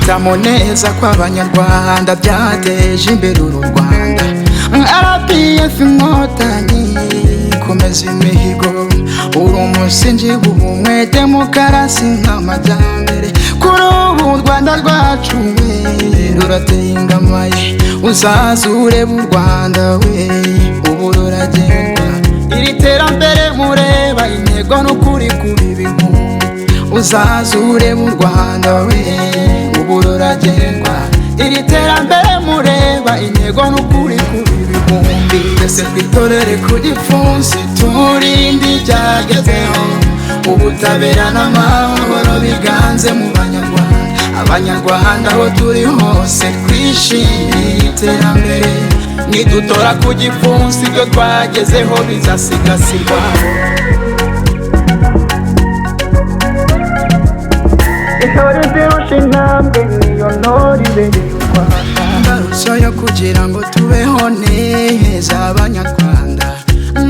guhitamo neza kw'abanyarwanda byateje imbere uru Rwanda. RPF Inkotanyi komeza imihigo, uri umusingi w'ubumwe, demokarasi nk'amajyambere. Kuri ubu u Rwanda rwacu we rurateye ingamaye, uzaze urebe u Rwanda we ubu ruragendwa. Iri terambere mureba intego n'ukuri kuri bihumbi, uzaze urebe u Rwanda we ubu ruragendwa. Iri terambere mureba intego n'ukuri kuri bihumbi, twese twitorere ku gipfunsi turinde ibyagezeho, ubutabera n'amahoro biganze mu banyarwanda. Abanyarwanda aho turi hose twishimiye iterambere, nidutora ku gipfunsi ibyo twagezeho bizasigasirwa. Intore zirusha intambwe niyo ntore ibereye u Rwanda. Imbarutso yo kugira ngo tubeho neza abanyarwanda,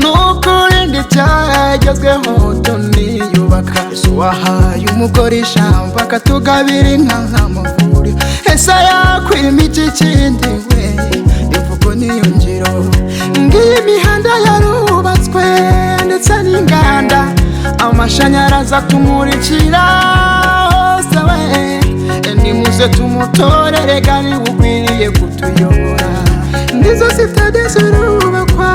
n'ukuri ntibyagezweho tuniyubaka. Wahaye umugore ijambo akatugabira inka nk'amavuriro, ese yakwima iki kindi we? Imvugo niyo ngiro, ngiyi imihanda yarubatswe ndetse n'inganda, amashanyarazi atumurikira hose we. Nimuze tumutorere gari ukwiriye kutuyobora, nizo sitade zirubakwa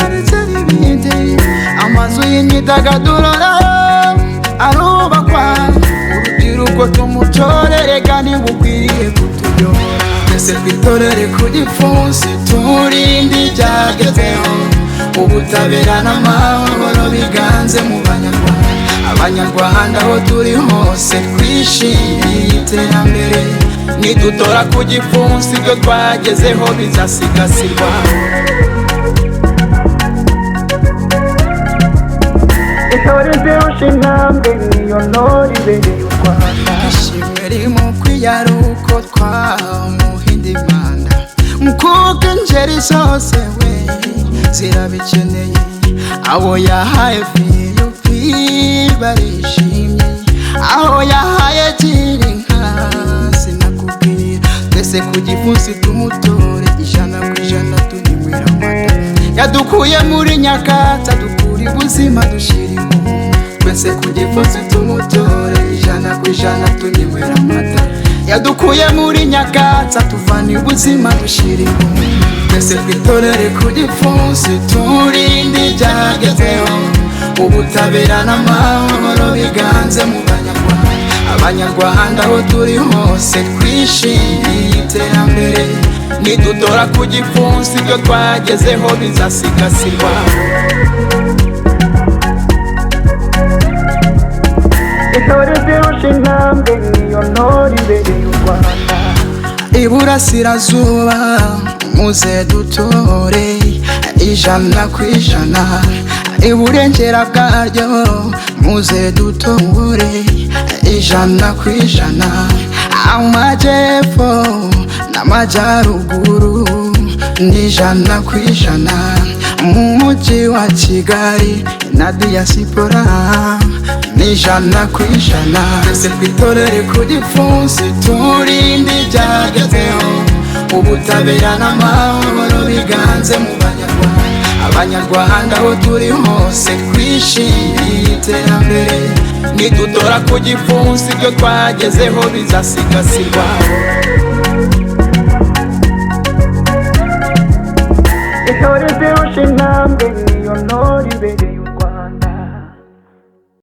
ndetse n'ibindi, amazu y'imyidagaduro arubakwa. Urubyiruko tumutorere gari ukwiriye kutuyobora, twese twitorere ku gipfunsi turinde ibyagezeho, ubutabera n'amahoro biganze mu banyarwanda. Abanyarwanda aho turi hose twishimiye iterambere, nidutora ku gipfunsi ibyo twagezeho bizasigasirwa. Intore zirusha intambwe niyo ntore ibereye u Rwanda. Ishimwe rimukwiye ari uko twamuhinda imana, kuko ingeri zose we zirabikeneye. Abo yahaye barishimye, aho yahaye gira inka sinakubwira. Twese ku gipfunsi tumutore ijana ku ijana tunywera amata, yadukuye muri nyakatsi dukura ubuzima dushira impumu. Twese ku gipfunsi tumutore ijana ku ijana tunywera amata, yadukuye muri nyakatsi tuvana ubuzima dushira impumu. Twese twitorere ku gipfunsi turinde ibyagezeho, ubutabera n'amahoro biganze mu banyarwanda. Abanyarwanda aho turi hose twishimiye iterambere, nidutora ku gipfunsi ibyo twagezeho bizasigasirwa. Intore zirusha intambwe niyo ntore ibereye u Rwanda. Iburasirazuba muze dutore ijana ku ijana, iburengera bwaryo muze dutore ijana ku ijana, amajyepfo n'amajyaruguru ni ijana ku ijana, mu mujyi wa Kigali na diaspora ni ijana ku ijana. Twese twitorere ku gipfunsi turinde ibyagezeho, ubutabera n'amahoro biganze mu banyarwanda. Abanyarwanda aho turi hose twishimiye iterambere, nidutora ku gipfunsi ibyo twagezeho bizasigasirwa. Intore zirusha intambwe niyo ntore ibereye